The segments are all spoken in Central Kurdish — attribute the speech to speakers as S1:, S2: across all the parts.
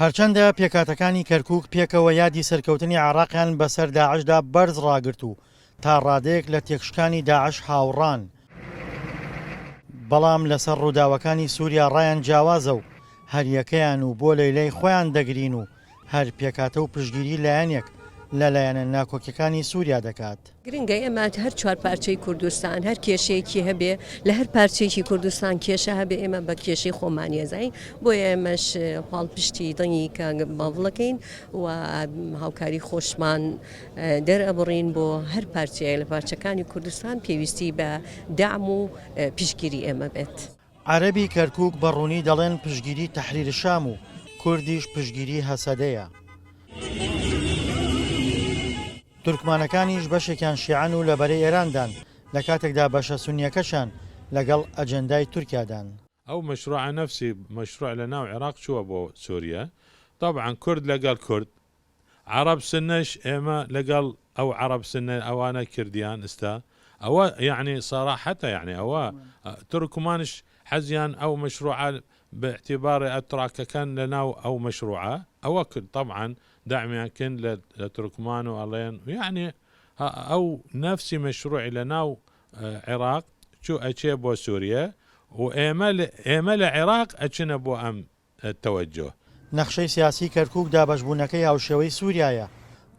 S1: هەرچەندە پێکاتەکانی کەرکووک پێکەوە یادی سەرکەوتنی عێراقیان بەسەر داعشدا بەرز ڕاگرت و تا ڕادەیەک لە تێکشکانی داعش هاوڕان، بەڵام لەسەر ڕووداوەکانی سووریا ڕایان جیاوازە و هەریەکەیان و بۆ لەیلەی خۆیان دەگرین و هەر پێکاتە و پشگیری لایەنێک لەلایەنە ناکۆکیەکانی سووریا دەکات.
S2: گرنگە ئێمە هەر چوار پارچەی کوردستان هەر کێشەیەکی هەبێ لە هەر پارچەیەکی کوردستان کێشە هەبێ ئێمە بە کێشەی خۆمانیەزین بۆیە ئێمەش پاڵپشتی دڵنی کە باڵەکەین و هاوکاری خۆشمان دەرئەبڕین بۆ هەر پارچەیە لە پارچەکانی کوردستان پێویستی بە دام و پشگیری ئێمە بێت.
S1: عەرەبی کەرکووک بەڕوونی دەڵێن پشگیری تەحریر شام و کوردیش پشگیری هەسەدەیە. تورکمانەکانیش بەشێکیان شیعەن و لەبەرەی ئێراندان لە کاتێکدا بەشە سونیەکەشان لەگەڵ ئەجەندای تورکیادان.
S3: ئەو مەشروع نفسی مەشروع لە ناو عێراق چووە بۆ سووریا، طبعا کورد لەگەڵ کورد، عرب سنەش ئێمە لەگەڵ ئەو عرب سنە ئەوانە کردیان ئستا ئەوە یعنی صراحەتە یعنی ئەوە تورکمانش حەزیان ئەو مەشروعە باعتباری ئەتراکەکان لە ناو ئەو مەشروعە ئەوە کرد طبعا دعمیان کن لە تورکمان و ئەڵێن یعنی ئەو نفسی مەشروعی لە ناو عێراق چوو ئەچێ بۆ سووریا و ئێمە لە عێراق ئەچنە بۆ ئەم تەوەجۆ.
S1: نەخشەی سیاسی کەرکووک دابەشبوونەکەی هاوشێوەی سووریایە،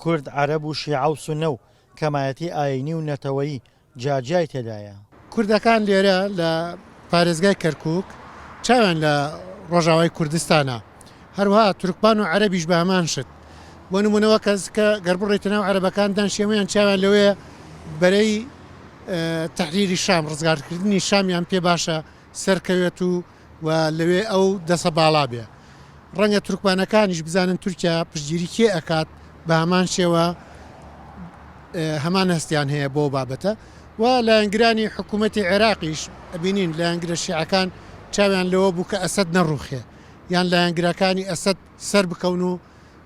S1: کورد، عەرەب و شیعە و سونە و کەمایەتی ئاینی و نەتەوەیی جاجای تێدایە.
S4: کوردەکان لێرە لە پارێزگای کەرکووک چاویان لە ڕۆژاوای کوردستانە، هەروەها تورکمان و عەرەبیش بە هەمان شت بۆ نمونەوە کەس کە گەڕبڕێتە ناو عەرەبەکاندان شێوەیان چاویان لەوەیە بەرەی تەحریری شام ڕزگارکردنی شامیان پێ باشە سەرکەوێت و لەوێ ئەو دەسە باڵا بێ. ڕەنگە تورکمانەکانیش بزانن تورکیا پشتگیری کێ ئەکات بە هەمان شێوە هەمان هەستیان هەیە بۆ بابەتە و لایەنگرانی حکوومەتی عێراقیش ئەبینین لایەنگرە شیعەکان چاویان لەوە بوو کە ئەسەد نەڕوخێ یان لایەنگرەکانی ئەسەد سەر بکەون و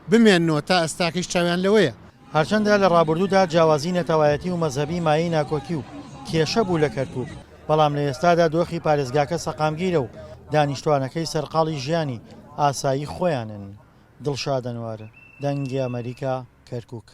S4: بمێنەوە تا ئەستاکیش چاویان لەوەیە.
S1: هەرچەندە لە ڕابردوودا جیاوازی نەتەوایەتی و مەزهەبی مایەی ناکۆکی و کێشە بوو لە کەرکووک، بەڵام لە ئێستادا دۆخی پارێزگاکە سەقامگیرە و دانیشتوانەکەی سەرقاڵی ژیانی ئاسایی خۆیانن. دڵشاد ئەنوار، دەنگی ئەمریکا، کەرکووک.